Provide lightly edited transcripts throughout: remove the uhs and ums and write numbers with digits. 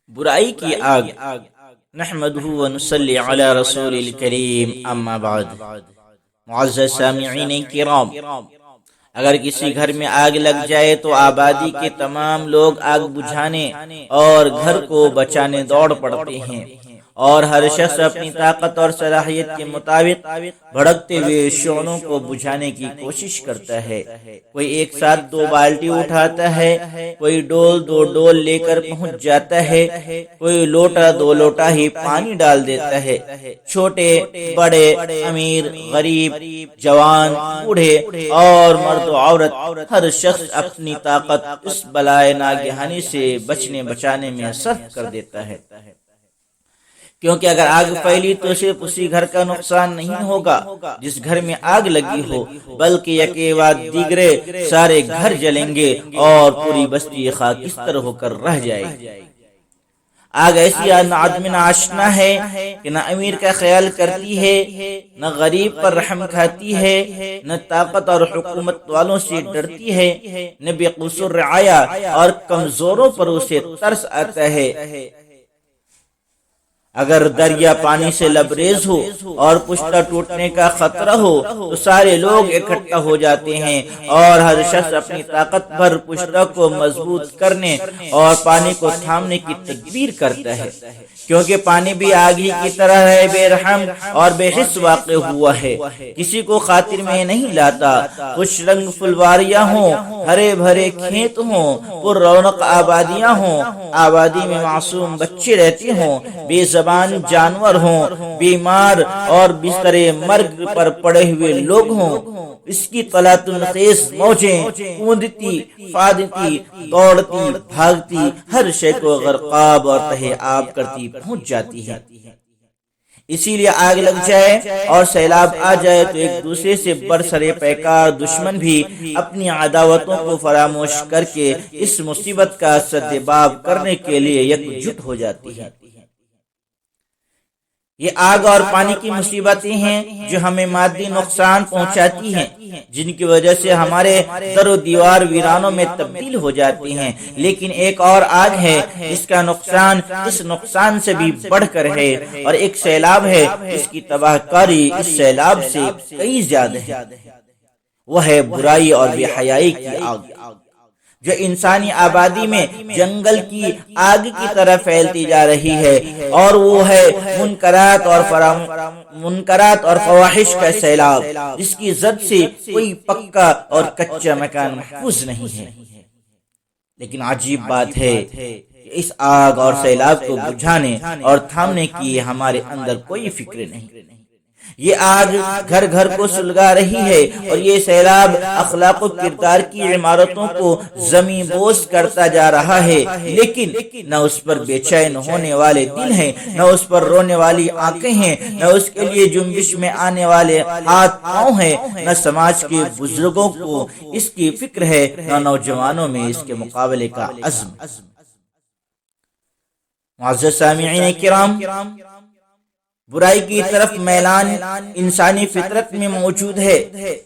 برائی کی آگ۔ نحمدہ و نصلی علی رسول الکریم، اما بعد۔ معزز سامعین کرام، اگر کسی گھر میں آگ لگ جائے تو آبادی کے تمام لوگ آگ بجھانے اور گھر کو بچانے دوڑ پڑتے ہیں، اور ہر شخص اپنی طاقت اور صلاحیت کے مطابق بھڑکتے ہوئے شعلوں کو بجھانے کی کوشش کرتا ہے۔ کوئی ایک ساتھ 2 بالٹی اٹھاتا ہے، کوئی ڈول 2 ڈول لے کر پہنچ جاتا ہے، کوئی لوٹا 2 لوٹا ہی پانی ڈال دیتا ہے۔ چھوٹے بڑے، امیر غریب، جوان بوڑھے اور مرد و عورت، ہر شخص اپنی طاقت اس بلائے ناگہانی سے بچنے بچانے میں صرف کر دیتا ہے، کیونکہ اگر آگ پھیلی تو صرف اسی گھر کا نقصان نہیں ہوگا جس گھر میں آگ لگی ہو، بلکہ یکے بعد دیگرے سارے گھر جلیں گے اور پوری بستی خاکستر ہو کر رہ جائے گی۔ آگ ایسی آدمی آشنا ہے کہ نہ امیر کا خیال کرتی ہے، نہ غریب پر رحم کھاتی ہے، نہ طاقت اور حکومت والوں سے ڈرتی ہے، نہ بے قصور رعایا اور کمزوروں پر اسے ترس آتا ہے۔ اگر دریا پانی سے لبریز ہو اور پشتہ ٹوٹنے کا خطرہ ہو تو سارے لوگ اکٹھا ہو جاتے ہیں اور ہر شخص اپنی طاقت بھر پشتہ کو مضبوط کرنے اور پانی کو تھامنے کی تدبیر کرتا ہے، کیونکہ پانی بھی آگ ہی کی طرح ہے، بے رحم اور بے حس واقع ہوا ہے، کسی کو خاطر میں نہیں لاتا۔ خوش رنگ پھلواریاں ہوں، ہرے بھرے کھیت ہوں، پر رونق آبادیاں ہوں، آبادی میں معصوم بچے رہتے ہوں، بے زبان جانور ہوں، بیمار اور بستر مرگ پر پڑے ہوئے لوگ ہوں، اس کی طلاۃ خیز موجیں کوندتی فادتی دوڑتی بھاگتی ہر شے کو غرقاب اور تہے آب کرتی پہنچ جاتی ہے۔ اسی لیے آگ لگ جائے اور سیلاب آ جائے تو ایک دوسرے سے برسر پیکار دشمن بھی اپنی عداوتوں کو فراموش کر کے اس مصیبت کا سدباب کرنے کے لیے یکجٹ ہو جاتی ہے۔ یہ آگ اور پانی کی مصیبتیں ہیں جو ہمیں مادی نقصان پہنچاتی ہیں، جن کی وجہ سے ہمارے در و دیوار ویرانوں میں تبدیل ہو جاتی ہیں، لیکن ایک اور آگ ہے جس کا نقصان اس نقصان سے بھی بڑھ کر ہے، اور ایک سیلاب ہے جس کی تباہ کاری اس سیلاب سے کئی زیادہ ہے۔ وہ ہے برائی اور بے حیائی کی آگ، جو انسانی آبادی میں جنگل کی آگ کی طرح پھیلتی جا رہی ہے، اور وہ ہے منکرات اور فواحش کا سیلاب، جس کی زد سے کوئی پکا اور کچا مکان محفوظ نہیں ہے۔ لیکن عجیب بات ہے کہ اس آگ اور سیلاب کو بجھانے اور تھامنے کی ہمارے اندر کوئی فکر نہیں۔ یہ آگ گھر گھر کو سلگا رہی ہے، اور یہ سیلاب اخلاق و کردار کی عمارتوں کو زمین بوس کرتا جا رہا ہے، لیکن نہ اس پر بے چین ہونے والے دل ہیں، نہ اس پر رونے والی آنکھیں ہیں، نہ اس کے لیے جنبش میں آنے والے ہاتھ پاؤں ہیں، نہ سماج کے بزرگوں کو اس کی فکر ہے، نہ نوجوانوں میں اس کے مقابلے کا عزم۔ معزز سامعین کرام، برائی کی طرف میلان انسانی فطرت میں موجود ہے،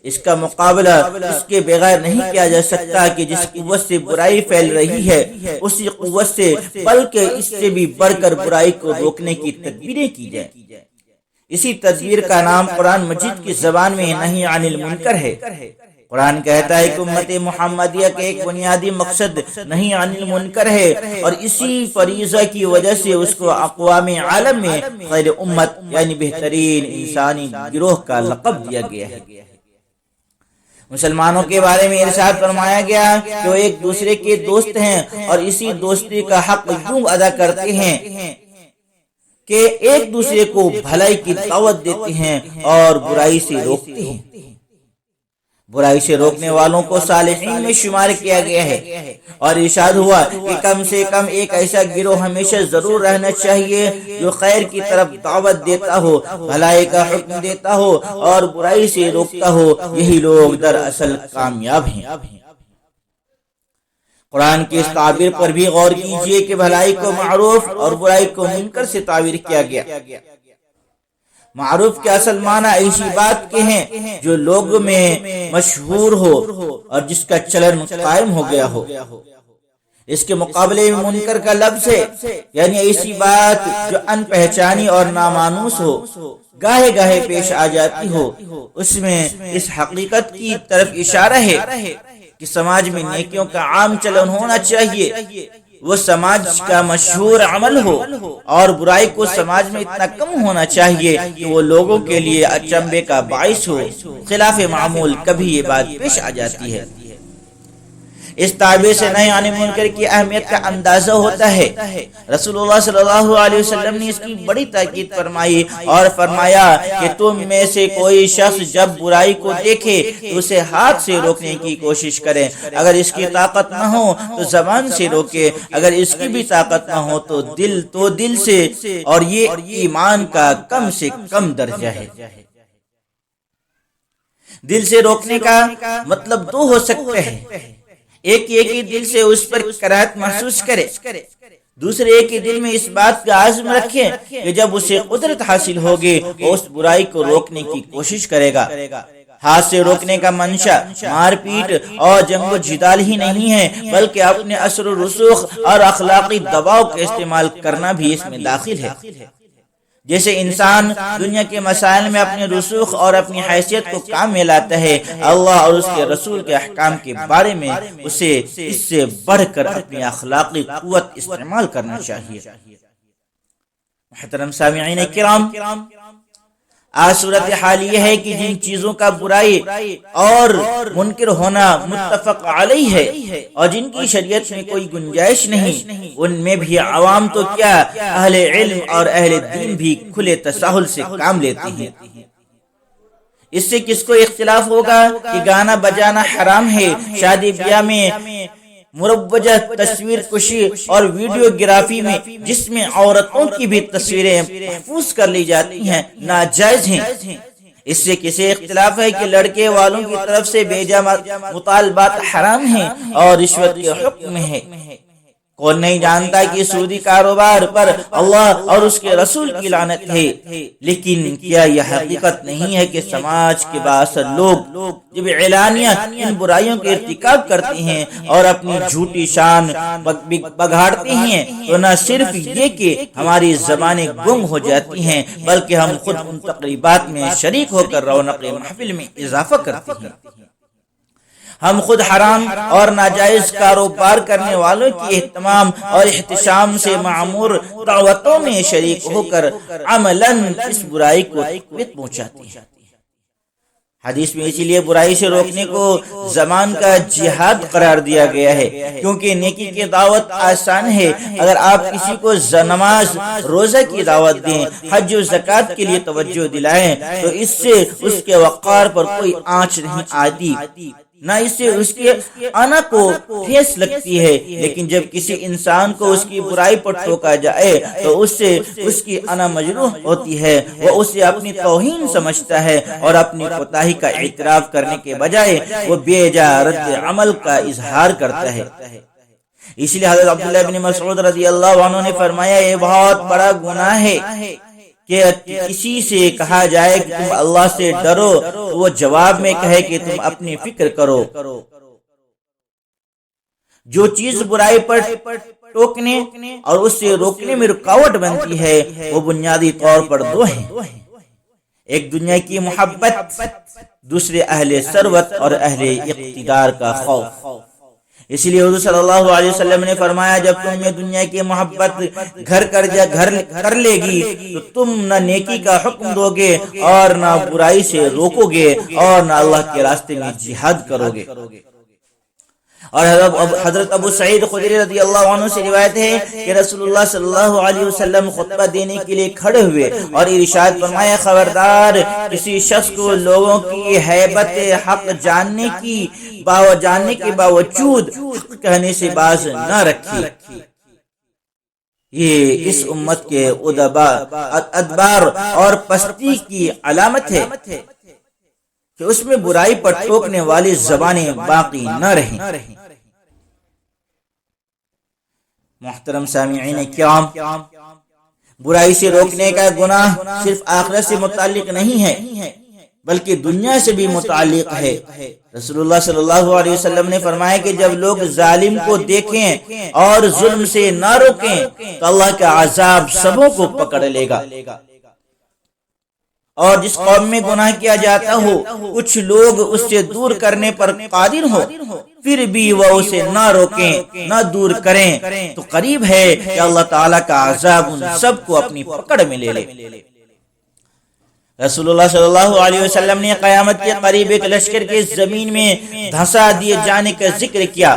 اس کا مقابلہ اس کے بغیر نہیں کیا جا سکتا کہ جس قوت سے برائی پھیل رہی ہے اسی قوت سے بلکہ اس سے بھی بڑھ کر برائی کو روکنے کی تدبیریں کی جائیں۔ اسی تدبیر کا نام قرآن مجید کی زبان میں نہی عن المنکر ہے۔ قرآن کہتا ہے کہ امت محمدیہ کا ایک بنیادی مقصد نہی عن المنکر ہے، اور اسی فریضہ کی وجہ سے اس کو اقوام عالم میں خیر امت یعنی بہترین انسانی گروہ کا لقب دیا گیا ہے۔ مسلمانوں کے بارے میں ارشاد فرمایا گیا کہ وہ ایک دوسرے کے دوست ہیں، اور اسی دوستی کا حق یوں ادا کرتے ہیں کہ ایک دوسرے کو بھلائی کی دعوت دیتے ہیں اور برائی سے روکتے ہیں۔ برائی سے روکنے والوں کو صالحین میں شمار کیا گیا ہے، اور ارشاد ہوا کہ کم سے کم ایک ایسا گروہ ہمیشہ ضرور رہنا چاہیے جو خیر کی طرف دعوت دیتا ہو، بھلائی کا حکم دیتا ہو اور برائی سے روکتا ہو۔ یہی لوگ دراصل کامیاب ہیں۔ قرآن کی اس تعبیر پر بھی غور کیجئے کہ بھلائی کو معروف اور برائی کو منکر سے تعبیر کیا گیا۔ معروف کے اصل معنی ایسی بات کے ہیں جو لوگوں میں مشہور ہو اور جس کا چلن قائم ہو گیا ہو۔ اس کے مقابلے میں منکر کا لفظ ہے، یعنی ایسی بات جو ان پہچانی اور نامانوس ہو، گاہے گاہے پیش آ جاتی ہو، اس میں اس حقیقت کی طرف اشارہ ہے کہ سماج میں نیکیوں کا عام چلن ہونا چاہیے، وہ سماج کا مشہور عمل ہو، اور برائی کو سماج میں اتنا کم ہونا چاہیے کہ وہ لوگوں کے لیے اچنبے کا باعث ہو۔ خلاف معمول کبھی یہ بات پیش آ جاتی ہے۔ اس تعبیر سے نہی عن منکر کی اہمیت کا اندازہ ہوتا ہے۔ رسول اللہ صلی اللہ علیہ وسلم نے اس کی بڑی تاکید فرمائی اور فرمایا کہ تم میں سے کوئی شخص جب برائی کو دیکھے تو اسے ہاتھ سے روکنے کی کوشش کرے، اگر اس کی طاقت نہ ہو تو زبان سے روکے، اگر اس کی بھی طاقت نہ ہو تو دل سے، اور یہ ایمان کا کم سے کم درجہ ہے۔ دل سے روکنے کا مطلب دو ہو سکتے ہیں، ایک یہ کہ دل سے اس پر کراہت محسوس کرے، دوسرے ایک کہ دل میں اس بات کا عزم رکھے کہ جب اسے قدرت حاصل ہوگی وہ اس برائی کو روکنے کی کوشش کرے گا۔ ہاتھ سے روکنے کا منشا مار پیٹ اور جنگ و جدال ہی نہیں ہے، بلکہ اپنے اثر و رسوخ اور اخلاقی دباؤ کا استعمال کرنا بھی اس میں داخل ہے۔ جیسے انسان دنیا کے مسائل میں اپنے رسوخ اور اپنی حیثیت کو کام میں لاتا ہے، اللہ اور اس کے رسول کے احکام کے بارے میں اسے اس سے بڑھ کر اپنی اخلاقی قوت استعمال کرنا چاہیے۔ محترم سامعین کرام، آج صورتحال یہ ہے کہ جن چیزوں کا برائی اور منکر ہونا متفق علیہ ہے اور جن کی شریعت میں کوئی گنجائش نہیں، ان میں بھی عوام تو کیا، اہل علم اور اہل دین بھی کھلے تساہل سے کام لیتے ہیں۔ اس سے کس کو اختلاف ہوگا کہ گانا بجانا حرام ہے، شادی بیاہ میں مروجہ تصویر کشی اور ویڈیو گرافی میں جس میں عورتوں کی بھی تصویریں محفوظ کر لی جاتی ہیں ناجائز ہیں۔ اس سے کسی اختلاف ہے کہ لڑکے والوں کی طرف سے بیجا مطالبات حرام ہیں اور رشوت کے حکم ہے۔ کون نہیں جانتا کہ سودی کاروبار پر اللہ اور اس کے رسول کی لعنت ہے، لیکن کیا یہ حقیقت نہیں ہے کہ سماج کے بااثر لوگ جب اعلانیہ ان برائیوں کے ارتکاب کرتے ہیں اور اپنی جھوٹی شان بگاڑتے ہیں تو نہ صرف یہ کہ ہماری زبانیں گنگ ہو جاتی ہیں بلکہ ہم خود ان تقریبات میں شریک ہو کر رونق محفل میں اضافہ کرتے ہیں۔ ہم خود حرام اور ناجائز کاروبار کرنے والوں کی اہتمام اور احتشام سے معمور دعوتوں میں شریک ہو کر عملاً اس برائی کو تقویت پہنچاتے ہیں۔ حدیث میں اسی لیے برائی سے روکنے کو زمان کا جہاد قرار دیا گیا ہے، کیونکہ نیکی کی دعوت آسان ہے۔ اگر آپ کسی کو نماز روزہ کی دعوت دیں، حج و زکوٰۃ کے لیے توجہ دلائیں تو اس سے اس کے وقار پر کوئی آنچ نہیں آتی، نہ اس سے اس کے انا کو ٹھیس لگتی ہے، لیکن جب کسی انسان کو اس کی برائی پر ٹوکا جائے تو اس سے اس کی انا مجروح ہوتی ہے، وہ اسے اپنی توہین سمجھتا ہے اور اپنی کوتاہی کا اعتراف کرنے کے بجائے وہ بے جا رد عمل کا اظہار کرتا ہے۔ اس لیے حضرت عبداللہ بن مسعود رضی اللہ عنہ نے فرمایا، یہ بہت بڑا گناہ ہے کہ کسی سے کہا جائے کہ تم اللہ سے ڈرو تو وہ جواب میں کہے کہ تم اپنی فکر کرو۔ جو چیز برائی پر ٹوکنے اور اس سے روکنے میں رکاوٹ بنتی ہے وہ بنیادی طور پر دو ہیں، ایک دنیا کی محبت، دوسرے اہل ثروت اور اہل اقتدار کا خوف۔ اس لیے حضور صلی اللہ علیہ وسلم نے فرمایا، جب تم میں دنیا کی محبت گھر کر لے گی تو تم نہ نیکی کا حکم دو گے اور نہ برائی سے روکو گے اور نہ اللہ کے راستے میں جہاد کرو گے۔ اور حضرت ابو سعید خدری رضی اللہ عنہ سے روایت ہے کہ رسول اللہ صلی اللہ علیہ وسلم خطبہ دینے کے لیے کھڑے ہوئے اور ارشاد فرمایا، خبردار کسی شخص کو لوگوں کی ہیبت حق جاننے کے باوجود حق کہنے سے باز نہ رکھیے۔ یہ اس امت کے ادبار اور پستی کی علامت ہے کہ اس میں برائی پر ٹوکنے والی زبانیں باقی نہ رہیں۔ محترم سامعین کرام، برائی سے روکنے کا گناہ صرف آخرت سے متعلق نہیں ہے بلکہ دنیا سے بھی متعلق ہے۔ رسول اللہ صلی اللہ علیہ وسلم نے فرمایا کہ جب لوگ ظالم کو دیکھیں اور ظلم سے نہ روکیں تو اللہ کا عذاب سبوں کو پکڑ لے گا۔ اور جس قوم میں گناہ کیا جاتا ہو کچھ لوگ اس سے دور کرنے پر قادر ہو، پھر بھی وہ اسے نہ روکیں نہ دور کریں تو قریب ہے کہ اللہ تعالیٰ کا عذاب ان سب کو اپنی پکڑ میں لے لے۔ رسول اللہ صلی اللہ علیہ وسلم نے قیامت کے قریب ایک لشکر کے زمین میں دھنسا دیے جانے کا ذکر کیا۔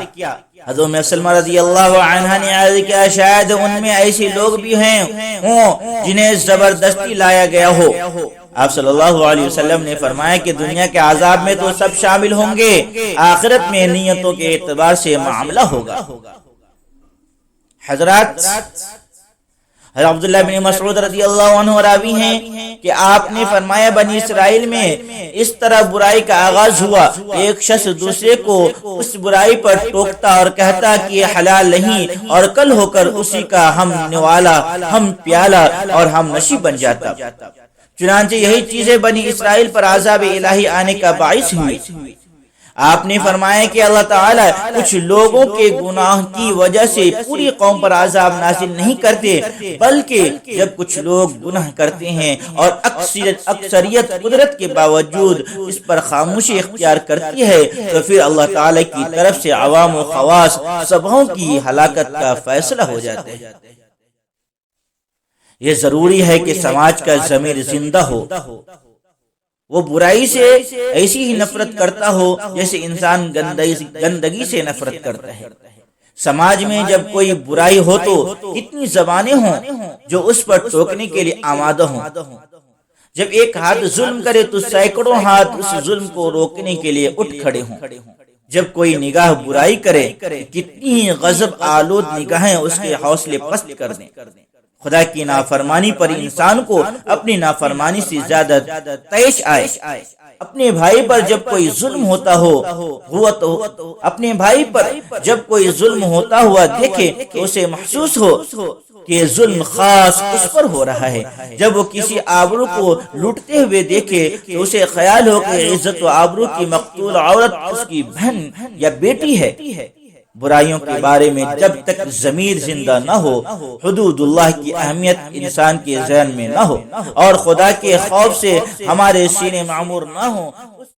حضرت ام سلمہ رضی اللہ عنہا نے عرض کیا شاید ان میں ایسے لوگ بھی ہوں جنہیں زبردستی لایا گیا ہو۔ آپ صلی اللہ علیہ وسلم نے فرمایا کہ دنیا کے عذاب میں تو سب شامل ہوں گے، آخرت میں نیتوں کے اعتبار سے معاملہ ہوگا۔ حضرات عبداللہ بن مسعود رضی اللہ عنہ راوی ہیں کہ آپ نے فرمایا بنی اسرائیل میں اس طرح برائی کا آغاز ہوا، ایک شخص دوسرے کو اس برائی پر ٹوکتا اور کہتا کہ یہ حلال نہیں، اور کل ہو کر اسی کا ہم نوالا، ہم پیالہ اور ہم نشی بن جاتا۔ چنانچہ یہی چیزیں بنی اسرائیل پر عذاب الہی آنے کا باعث ہوئی۔ آپ نے فرمایا کہ اللہ تعالیٰ کچھ لوگوں کے گناہ کی وجہ سے پوری قوم پر عذاب نازل نہیں کرتے، بلکہ جب کچھ لوگ گناہ کرتے ہیں اور اکثریت قدرت کے باوجود اس پر خاموشی اختیار کرتی ہے تو پھر اللہ تعالیٰ کی طرف سے عوام و خواص سبوں کی ہلاکت کا فیصلہ ہو جاتا ہے۔ یہ ضروری ہے کہ سماج کا ضمیر زندہ ہو، وہ برائی سے ایسی ہی نفرت کرتا ہو جیسے انسان گندگی سے نفرت کرتا ہے۔ سماج میں جب کوئی برائی ہو تو کتنی زبانیں ہوں جو اس پر ٹوکنے کے لیے آمادہ ہوں۔ جب ایک ہاتھ ظلم کرے تو سینکڑوں ہاتھ اس ظلم کو روکنے کے لیے اٹھ کھڑے ہوں۔ جب کوئی نگاہ برائی کرے کتنی ہی غضب آلود نگاہیں اس کے حوصلے پست کر دیں۔ خدا کی نافرمانی پر انسان کو اپنی نافرمانی سے زیادہ طیش آئے۔ اپنے بھائی پر جب کوئی ظلم ہوتا اپنے بھائی پر جب کوئی ظلم ہوتا ہوا دیکھے تو اسے محسوس ہو کہ ظلم خاص اس پر ہو رہا ہے۔ جب وہ کسی آبرو کو لوٹتے ہوئے دیکھے تو اسے خیال ہو کہ عزت و آبرو کی مقتول عورت اس کی بہن یا بیٹی ہے۔ برائیوں کے بارے میں جب تک ضمیر زندہ نہ ہو، حدود اللہ کی اہمیت انسان کے ذہن میں نہ ہو اور خدا کے خوف سے ہمارے سینے معمور نہ ہو،